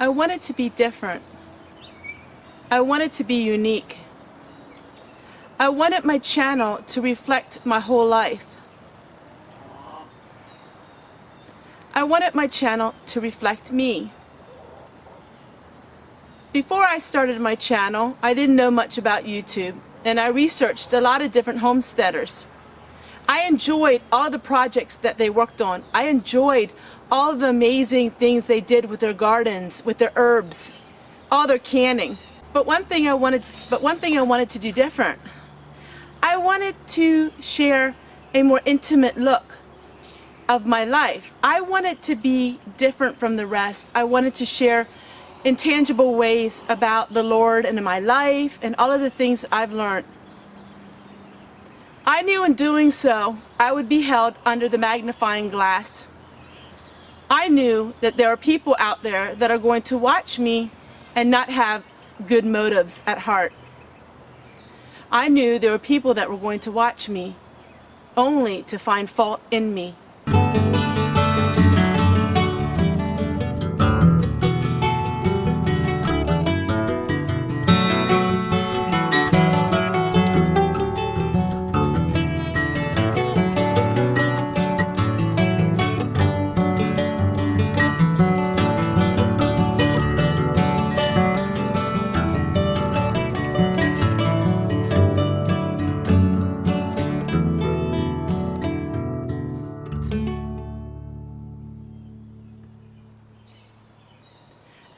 I wanted to be different. I wanted to be unique. I wanted my channel to reflect my whole life. I wanted my channel to reflect me. Before I started my channel, I didn't know much about YouTube, and I researched a lot of different homesteaders. I enjoyed all the projects that they worked on. I enjoyed all the amazing things they did with their gardens, with their herbs, all their canning. But one thing I wanted to do different. I wanted to share a more intimate look of my life. I wanted to be different from the rest. I wanted to share intangible ways about the Lord and my life and all of the things I've learned. I knew in doing so, I would be held under the magnifying glass. I knew that there are people out there that are going to watch me and not have good motives at heart. I knew there were people that were going to watch me only to find fault in me.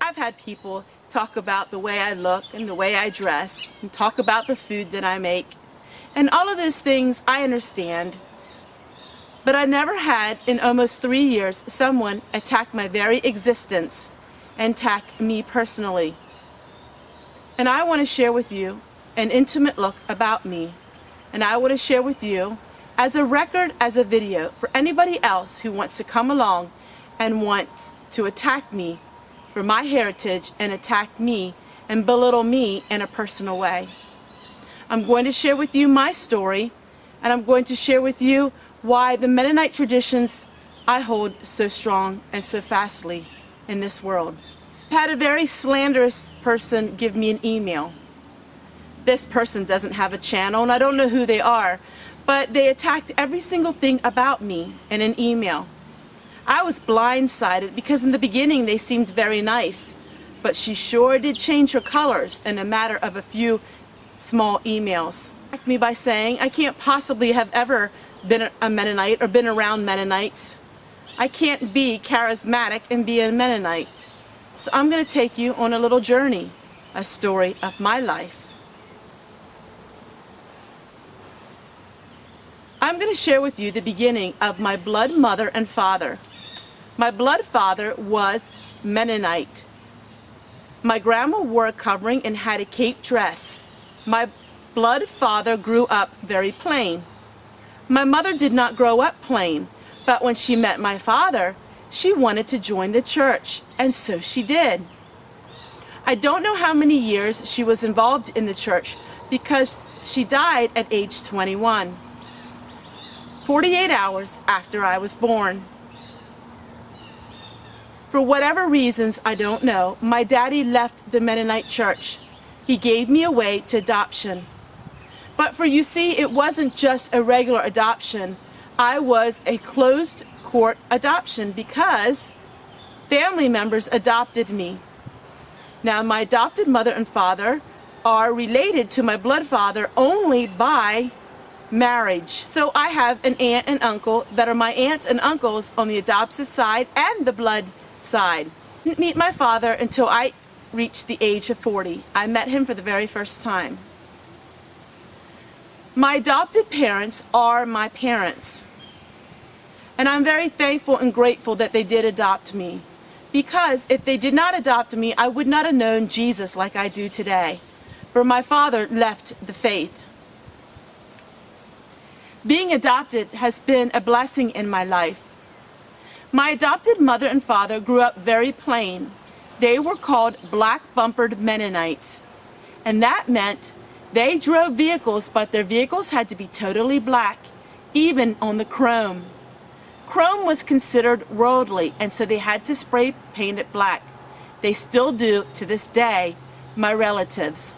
I've had people talk about the way I look and the way I dress and talk about the food that I make. And all of those things I understand. But I never had in almost 3 years someone attack my very existence and attack me personally. And I want to share with you an intimate look about me. And I want to share with you as a record, as a video for anybody else who wants to come along and wants to attack me for my heritage and attack me and belittle me in a personal way. I'm going to share with you my story, and I'm going to share with you why the Mennonite traditions I hold so strong and so fastly in this world. I had a very slanderous person give me an email. This person doesn't have a channel, and I don't know who they are, but they attacked every single thing about me in an email. I was blindsided because in the beginning they seemed very nice, but she sure did change her colors in a matter of a few small emails. Attacked me by saying I can't possibly have ever been a Mennonite or been around Mennonites. I can't be charismatic and be a Mennonite. So I'm going to take you on a little journey, a story of my life. I'm going to share with you the beginning of my blood mother and father. My blood father was Mennonite. My grandma wore a covering and had a cape dress. My blood father grew up very plain. My mother did not grow up plain, but when she met my father, she wanted to join the church, and so she did. I don't know how many years she was involved in the church because she died at age 21, 48 hours after I was born. For whatever reasons, I don't know, my daddy left the Mennonite church. He gave me away to adoption. But for you see, it wasn't just a regular adoption. I was a closed court adoption because family members adopted me. Now, my adopted mother and father are related to my blood father only by marriage. So I have an aunt and uncle that are my aunts and uncles on the adopted side and the blood side. I didn't meet my father until I reached the age of 40. I met him for the very first time. My adopted parents are my parents. And I'm very thankful and grateful that they did adopt me. Because if they did not adopt me, I would not have known Jesus like I do today. For my father left the faith. Being adopted has been a blessing in my life. My adopted mother and father grew up very plain. They were called black-bumpered Mennonites. And that meant they drove vehicles, but their vehicles had to be totally black, even on the chrome. Chrome was considered worldly, and so they had to spray paint it black. They still do to this day, my relatives.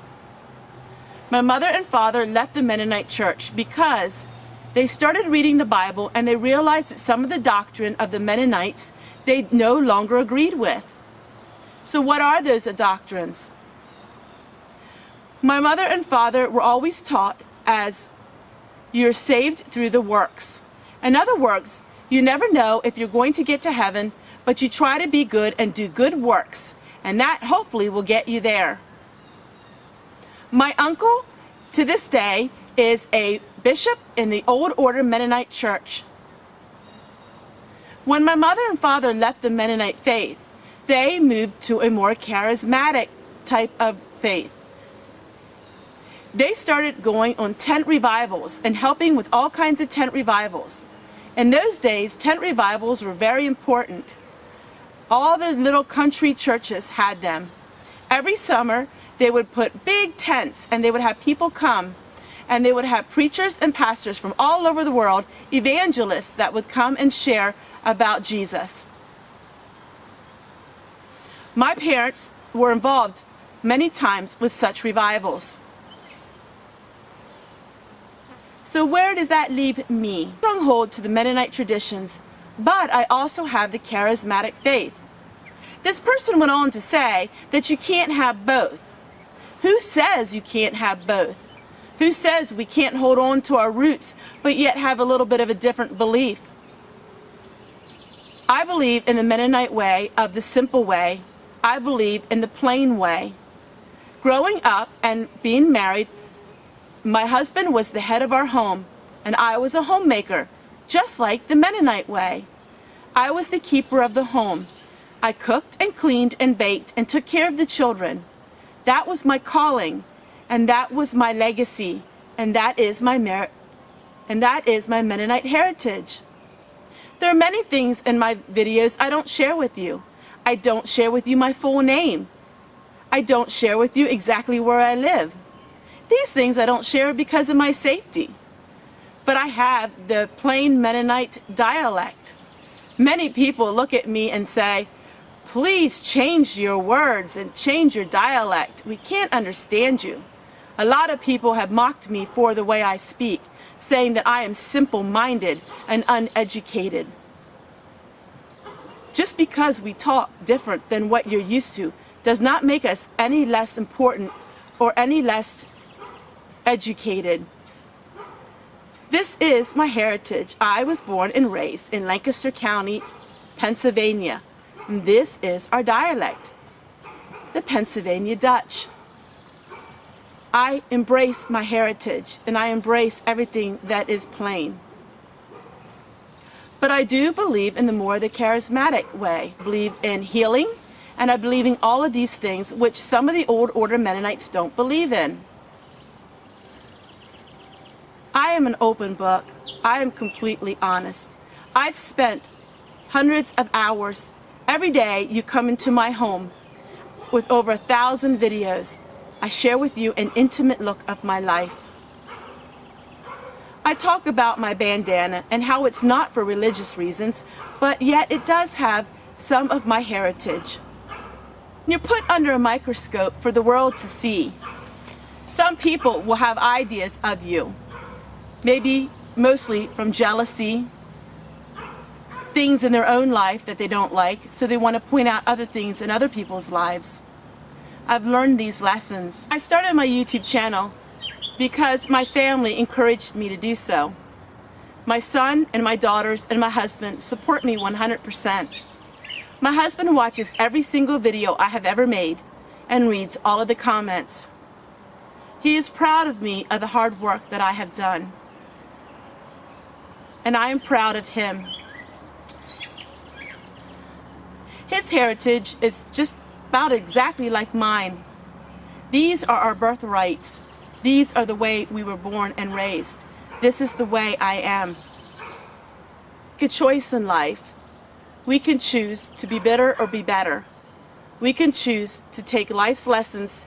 My mother and father left the Mennonite church because they started reading the Bible and they realized that some of the doctrine of the Mennonites they no longer agreed with. So what are those doctrines? My mother and father were always taught as you're saved through the works. In other words, you never know if you're going to get to heaven, but you try to be good and do good works, and that hopefully will get you there. My uncle, to this day, is a bishop in the Old Order Mennonite Church. When my mother and father left the Mennonite faith, they moved to a more charismatic type of faith. They started going on tent revivals and helping with all kinds of tent revivals. In those days, tent revivals were very important. All the little country churches had them. Every summer, they would put big tents and they would have people come, and they would have preachers and pastors from all over the world, evangelists that would come and share about Jesus. My parents were involved many times with such revivals. So where does that leave me? Stronghold to the Mennonite traditions, but I also have the charismatic faith. This person went on to say that you can't have both. Who says you can't have both? Who says we can't hold on to our roots but yet have a little bit of a different belief? I believe in the Mennonite way of the simple way. I believe in the plain way. Growing up and being married, my husband was the head of our home and I was a homemaker, just like the Mennonite way. I was the keeper of the home. I cooked and cleaned and baked and took care of the children. That was my calling, and that was my legacy, and that is my Mennonite heritage. There are many things in my videos I don't share with you. I don't share with you my full name. I don't share with you exactly where I live. These things I don't share because of my safety. But I have the plain Mennonite dialect. Many people look at me and say, please change your words and change your dialect. We can't understand you. A lot of people have mocked me for the way I speak, saying that I am simple-minded and uneducated. Just because we talk different than what you're used to does not make us any less important or any less educated. This is my heritage. I was born and raised in Lancaster County, Pennsylvania. And this is our dialect, the Pennsylvania Dutch. I embrace my heritage and I embrace everything that is plain. But I do believe in the more the charismatic way. I believe in healing, and I believe in all of these things which some of the Old Order Mennonites don't believe in. I am an open book. I am completely honest. I've spent hundreds of hours. Every day you come into my home with over 1,000 videos. I share with you an intimate look of my life. I talk about my bandana and how it's not for religious reasons, but yet it does have some of my heritage. You're put under a microscope for the world to see. Some people will have ideas of you, maybe mostly from jealousy, things in their own life that they don't like, so they want to point out other things in other people's lives. I've learned these lessons. I started my YouTube channel because my family encouraged me to do so. My son and my daughters and my husband support me 100%. My husband watches every single video I have ever made and reads all of the comments. He is proud of me of the hard work that I have done. And I am proud of him. His heritage is just about exactly like mine. These are our birthrights. These are the way we were born and raised. This is the way I am. Make a choice in life. We can choose to be bitter or be better. We can choose to take life's lessons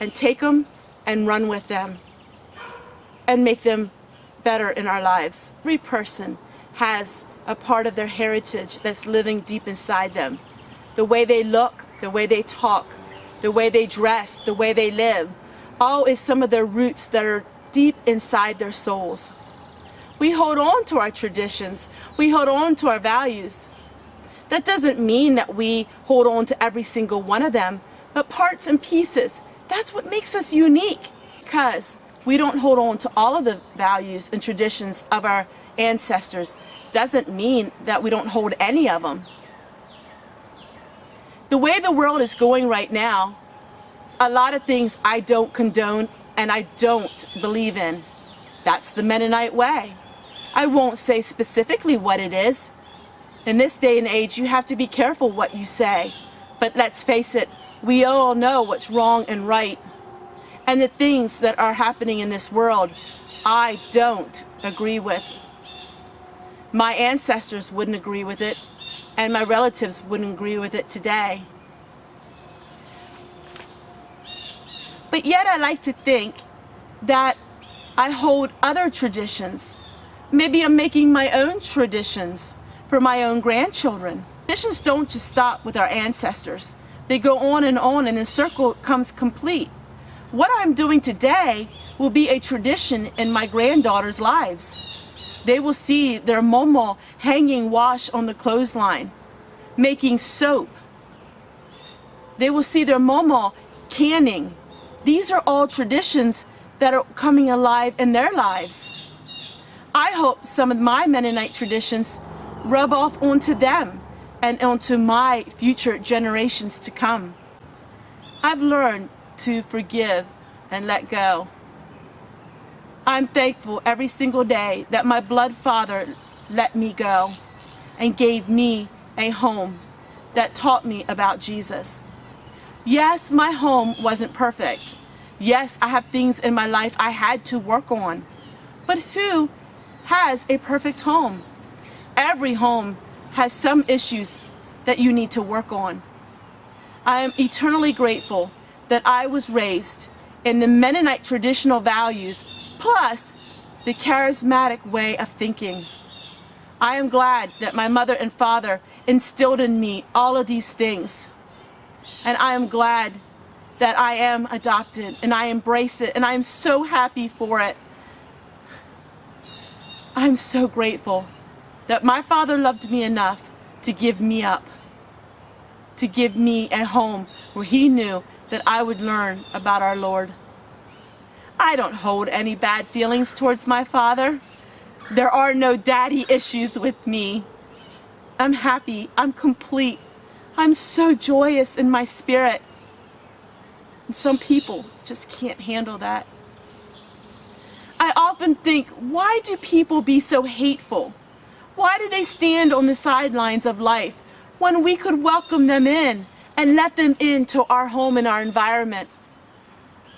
and take them and run with them and make them better in our lives. Every person has a part of their heritage that's living deep inside them. the way they look, the way they talk, the way they dress, the way they live, all is some of their roots that are deep inside their souls. We hold on to our traditions. We hold on to our values. That doesn't mean that we hold on to every single one of them, but parts and pieces. That's what makes us unique, because we don't hold on to all of the values and traditions of our ancestors. Doesn't mean that we don't hold any of them. The way the world is going right now, a lot of things I don't condone and I don't believe in. That's the Mennonite way. I won't say specifically what it is. In this day and age, you have to be careful what you say. But let's face it, we all know what's wrong and right. And the things that are happening in this world, I don't agree with. My ancestors wouldn't agree with it, and my relatives wouldn't agree with it today. But yet I like to think that I hold other traditions. Maybe I'm making my own traditions for my own grandchildren. Traditions don't just stop with our ancestors. They go on, and the circle comes complete. What I'm doing today will be a tradition in my granddaughters' lives. They will see their momo hanging wash on the clothesline, making soap. They will see their momo canning. These are all traditions that are coming alive in their lives. I hope some of my Mennonite traditions rub off onto them and onto my future generations to come. I've learned to forgive and let go. I'm thankful every single day that my blood father let me go and gave me a home that taught me about Jesus. Yes, my home wasn't perfect. Yes, I have things in my life I had to work on. But who has a perfect home? Every home has some issues that you need to work on. I am eternally grateful that I was raised in the Mennonite traditional values plus the charismatic way of thinking. I am glad that my mother and father instilled in me all of these things. And I am glad that I am adopted and I embrace it, and I am so happy for it. I'm so grateful that my father loved me enough to give me up, to give me a home where he knew that I would learn about our Lord. I don't hold any bad feelings towards my father. There are no daddy issues with me. I'm happy. I'm complete. I'm so joyous in my spirit. And some people just can't handle that. I often think, why do people be so hateful? Why do they stand on the sidelines of life when we could welcome them in and let them into our home and our environment?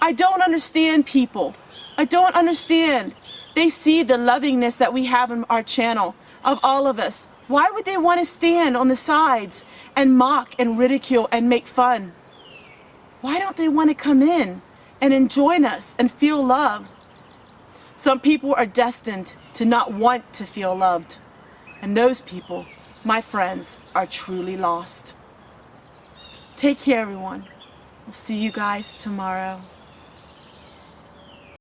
I don't understand people. I don't understand. They see the lovingness that we have in our channel of all of us. Why would they want to stand on the sides and mock and ridicule and make fun? Why don't they want to come in and join us and feel loved? Some people are destined to not want to feel loved. And those people, my friends, are truly lost. Take care, everyone. We'll see you guys tomorrow.